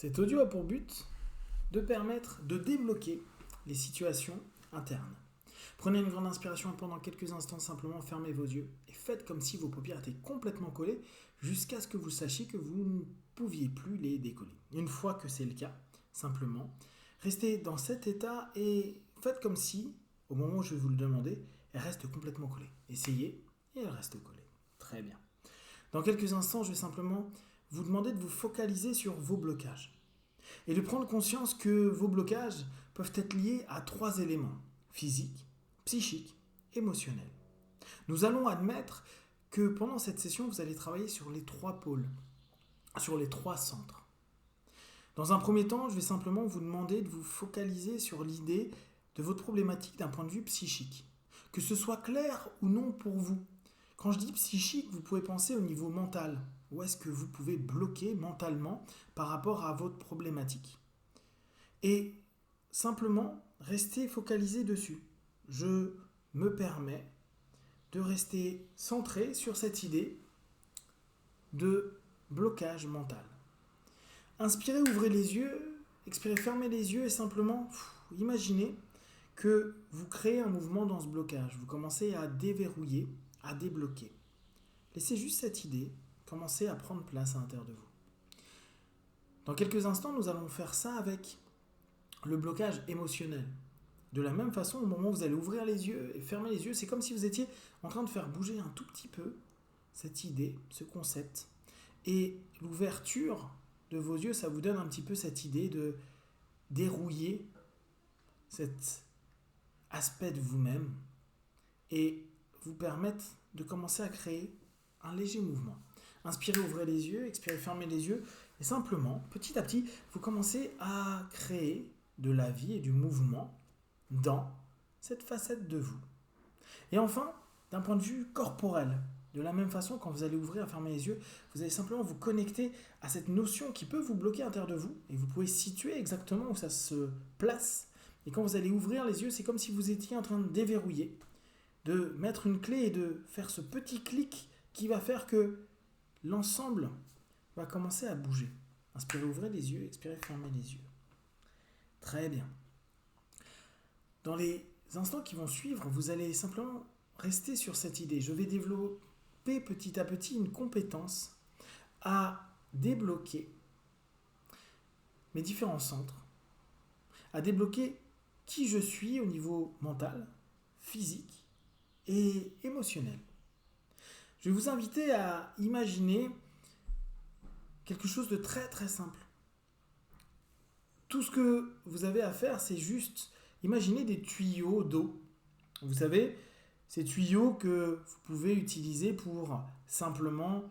Cet audio a pour but de permettre de débloquer les situations internes. Prenez une grande inspiration pendant quelques instants, simplement fermez vos yeux et faites comme si vos paupières étaient complètement collées jusqu'à ce que vous sachiez que vous ne pouviez plus les décoller. Une fois que c'est le cas, simplement, restez dans cet état et faites comme si, au moment où je vais vous le demander, elles restent complètement collées. Essayez et elles restent collées. Très bien. Dans quelques instants, je vais simplement vous demander de vous focaliser sur vos blocages et de prendre conscience que vos blocages peuvent être liés à 3 éléments: physique, psychique, émotionnel. Nous allons admettre que pendant cette session, vous allez travailler sur les 3 pôles, sur les 3 centres. Dans un premier temps, je vais simplement vous demander de vous focaliser sur l'idée de votre problématique d'un point de vue psychique. Que ce soit clair ou non pour vous. Quand je dis psychique, vous pouvez penser au niveau mental. Où est-ce que vous pouvez bloquer mentalement par rapport à votre problématique? Et simplement, restez focalisé dessus. Je me permets de rester centré sur cette idée de blocage mental. Inspirez, ouvrez les yeux, expirez, fermez les yeux et simplement imaginez que vous créez un mouvement dans ce blocage. Vous commencez à déverrouiller, à débloquer. Laissez juste cette idée commencer à prendre place à l'intérieur de vous. Dans quelques instants, nous allons faire ça avec le blocage émotionnel. De la même façon, au moment où vous allez ouvrir les yeux et fermer les yeux, c'est comme si vous étiez en train de faire bouger un tout petit peu cette idée, ce concept. Et l'ouverture de vos yeux, ça vous donne un petit peu cette idée de dérouiller cet aspect de vous-même et vous permettre de commencer à créer un léger mouvement. Inspirez, ouvrez les yeux, expirez, fermez les yeux et simplement, petit à petit, vous commencez à créer de la vie et du mouvement dans cette facette de vous. Et enfin, d'un point de vue corporel, de la même façon, quand vous allez ouvrir et fermer les yeux, vous allez simplement vous connecter à cette notion qui peut vous bloquer à l'intérieur de vous et vous pouvez situer exactement où ça se place. Et quand vous allez ouvrir les yeux, c'est comme si vous étiez en train de déverrouiller, de mettre une clé et de faire ce petit clic qui va faire que l'ensemble va commencer à bouger. Inspirez, ouvrez les yeux, expirez, fermez les yeux. Très bien. Dans les instants qui vont suivre, vous allez simplement rester sur cette idée. Je vais développer petit à petit une compétence à débloquer mes différents centres, à débloquer qui je suis au niveau mental, physique et émotionnel. Je vais vous inviter à imaginer quelque chose de très très simple. Tout ce que vous avez à faire, c'est juste imaginer des tuyaux d'eau. Vous savez, ces tuyaux que vous pouvez utiliser pour simplement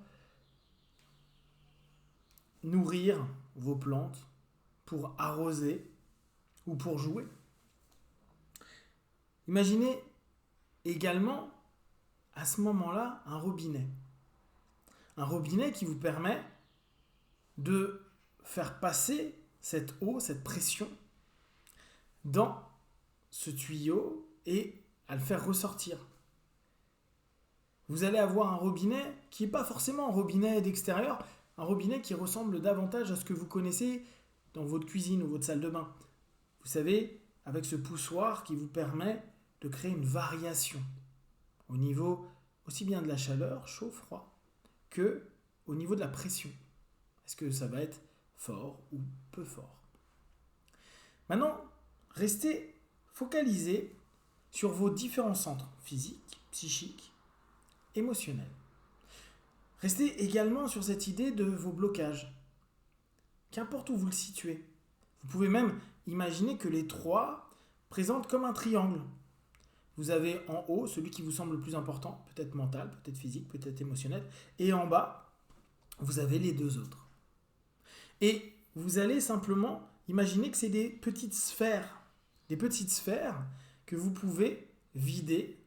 nourrir vos plantes, pour arroser ou pour jouer. Imaginez également à ce moment-là un robinet. Un robinet qui vous permet de faire passer cette eau, cette pression dans ce tuyau et à le faire ressortir. Vous allez avoir un robinet qui n'est pas forcément un robinet d'extérieur, un robinet qui ressemble davantage à ce que vous connaissez dans votre cuisine ou votre salle de bain. Vous savez, avec ce poussoir qui vous permet de créer une variation au niveau aussi bien de la chaleur, chaud, froid, que au niveau de la pression. Est-ce que ça va être fort ou peu fort? Maintenant, restez focalisé sur vos différents centres physiques, psychiques, émotionnels. Restez également sur cette idée de vos blocages. Qu'importe où vous le situez. Vous pouvez même imaginer que les 3 présentent comme un triangle. Vous avez en haut celui qui vous semble le plus important, peut-être mental, peut-être physique, peut-être émotionnel. Et en bas, vous avez les 2 autres. Et vous allez simplement imaginer que c'est des petites sphères que vous pouvez vider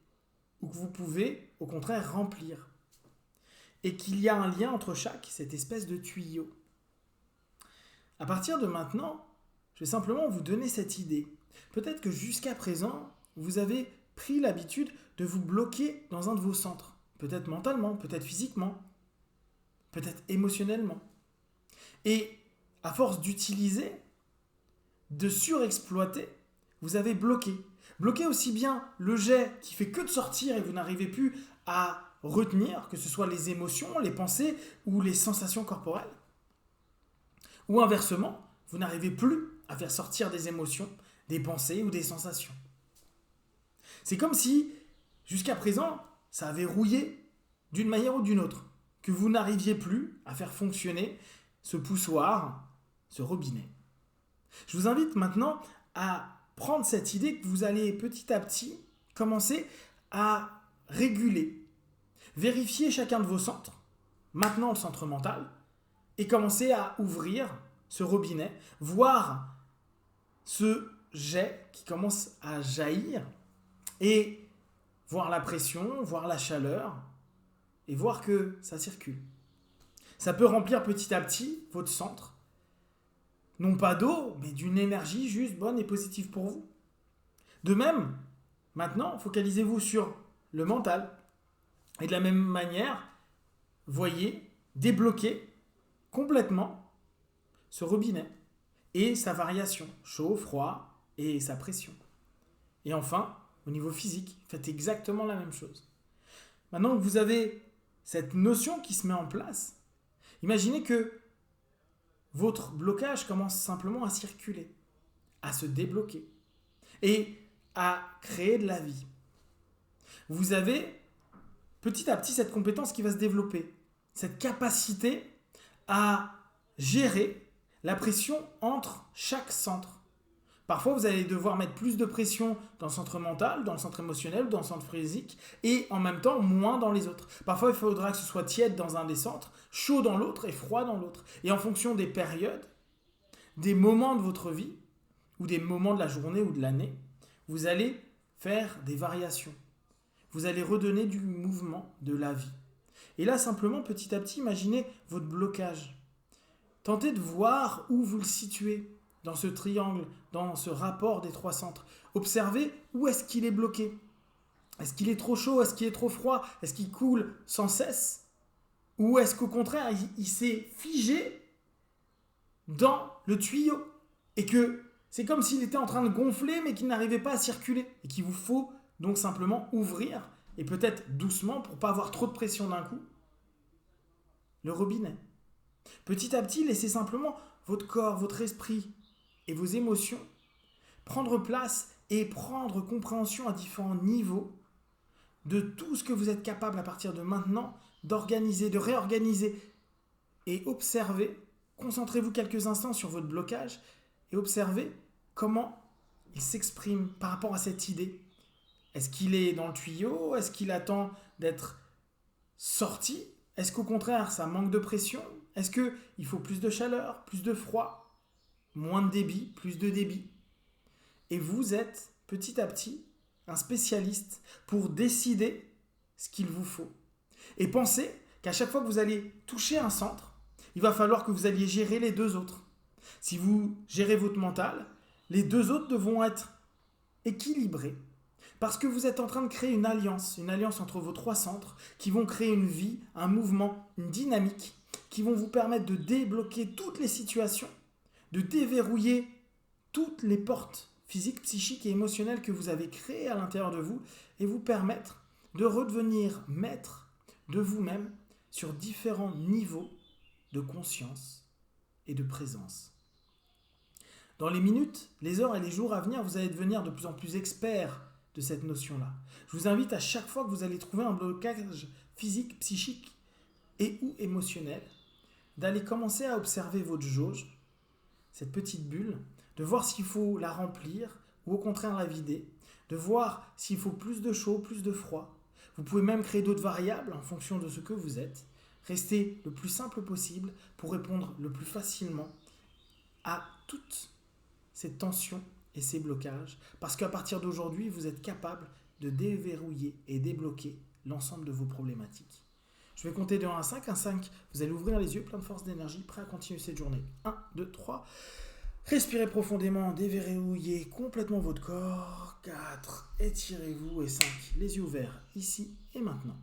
ou que vous pouvez au contraire remplir. Et qu'il y a un lien entre chaque, cette espèce de tuyau. À partir de maintenant, je vais simplement vous donner cette idée. Peut-être que jusqu'à présent, vous avez pris l'habitude de vous bloquer dans un de vos centres. Peut-être mentalement, peut-être physiquement, peut-être émotionnellement. Et à force d'utiliser, de surexploiter, vous avez bloqué. Bloqué aussi bien le jet qui fait que de sortir et vous n'arrivez plus à retenir, que ce soit les émotions, les pensées ou les sensations corporelles. Ou inversement, vous n'arrivez plus à faire sortir des émotions, des pensées ou des sensations. C'est comme si, jusqu'à présent, ça avait rouillé d'une manière ou d'une autre, que vous n'arriviez plus à faire fonctionner ce poussoir, ce robinet. Je vous invite maintenant à prendre cette idée que vous allez petit à petit commencer à réguler, vérifier chacun de vos centres, maintenant le centre mental, et commencer à ouvrir ce robinet, voir ce jet qui commence à jaillir et voir la pression, voir la chaleur et voir que ça circule. Ça peut remplir petit à petit votre centre, non pas d'eau, mais d'une énergie juste bonne et positive pour vous. De même, maintenant, focalisez-vous sur le mental. Et de la même manière, voyez débloquer complètement ce robinet et sa variation, chaud, froid et sa pression. Et enfin, au niveau physique, faites exactement la même chose. Maintenant que vous avez cette notion qui se met en place, imaginez que votre blocage commence simplement à circuler, à se débloquer et à créer de la vie. Vous avez petit à petit cette compétence qui va se développer, cette capacité à gérer la pression entre chaque centre. Parfois, vous allez devoir mettre plus de pression dans le centre mental, dans le centre émotionnel, dans le centre physique, et en même temps moins dans les autres. Parfois, il faudra que ce soit tiède dans un des centres, chaud dans l'autre et froid dans l'autre. Et en fonction des périodes, des moments de votre vie, ou des moments de la journée ou de l'année, vous allez faire des variations. Vous allez redonner du mouvement, de la vie. Et là, simplement, petit à petit, imaginez votre blocage. Tentez de voir où vous le situez dans ce triangle, dans ce rapport des trois centres. Observez où est-ce qu'il est bloqué. Est-ce qu'il est trop chaud? Est-ce qu'il est trop froid? Est-ce qu'il coule sans cesse? Ou est-ce qu'au contraire, il s'est figé dans le tuyau? Et que c'est comme s'il était en train de gonfler, mais qu'il n'arrivait pas à circuler. Et qu'il vous faut donc simplement ouvrir, et peut-être doucement, pour ne pas avoir trop de pression d'un coup, le robinet. Petit à petit, laissez simplement votre corps, votre esprit et vos émotions prendre place et prendre compréhension à différents niveaux de tout ce que vous êtes capable à partir de maintenant d'organiser, de réorganiser et observer. Concentrez-vous quelques instants sur votre blocage et observez comment il s'exprime par rapport à cette idée. Est-ce qu'il est dans le tuyau? Est-ce qu'il attend d'être sorti? Est-ce qu'au contraire, ça manque de pression? Est-ce qu'il faut plus de chaleur, plus de froid, moins de débit, plus de débit? Et vous êtes petit à petit un spécialiste pour décider ce qu'il vous faut. Et pensez qu'à chaque fois que vous allez toucher un centre, il va falloir que vous alliez gérer les deux autres. Si vous gérez votre mental, les deux autres devront être équilibrés. Parce que vous êtes en train de créer une alliance entre vos trois centres qui vont créer une vie, un mouvement, une dynamique qui vont vous permettre de débloquer toutes les situations, de déverrouiller toutes les portes physiques, psychiques et émotionnelles que vous avez créées à l'intérieur de vous et vous permettre de redevenir maître de vous-même sur différents niveaux de conscience et de présence. Dans les minutes, les heures et les jours à venir, vous allez devenir de plus en plus expert de cette notion-là. Je vous invite à chaque fois que vous allez trouver un blocage physique, psychique et ou émotionnel, d'aller commencer à observer votre jauge, cette petite bulle, de voir s'il faut la remplir ou au contraire la vider, de voir s'il faut plus de chaud, plus de froid. Vous pouvez même créer d'autres variables en fonction de ce que vous êtes. Restez le plus simple possible pour répondre le plus facilement à toutes ces tensions et ces blocages, parce qu'à partir d'aujourd'hui, vous êtes capable de déverrouiller et débloquer l'ensemble de vos problématiques. Je vais compter de 1 à 5. 1, 5, vous allez ouvrir les yeux, plein de force, d'énergie, prêt à continuer cette journée. 1, 2, 3. Respirez profondément, déverrouillez complètement votre corps. 4, étirez-vous. Et 5, les yeux ouverts, ici et maintenant.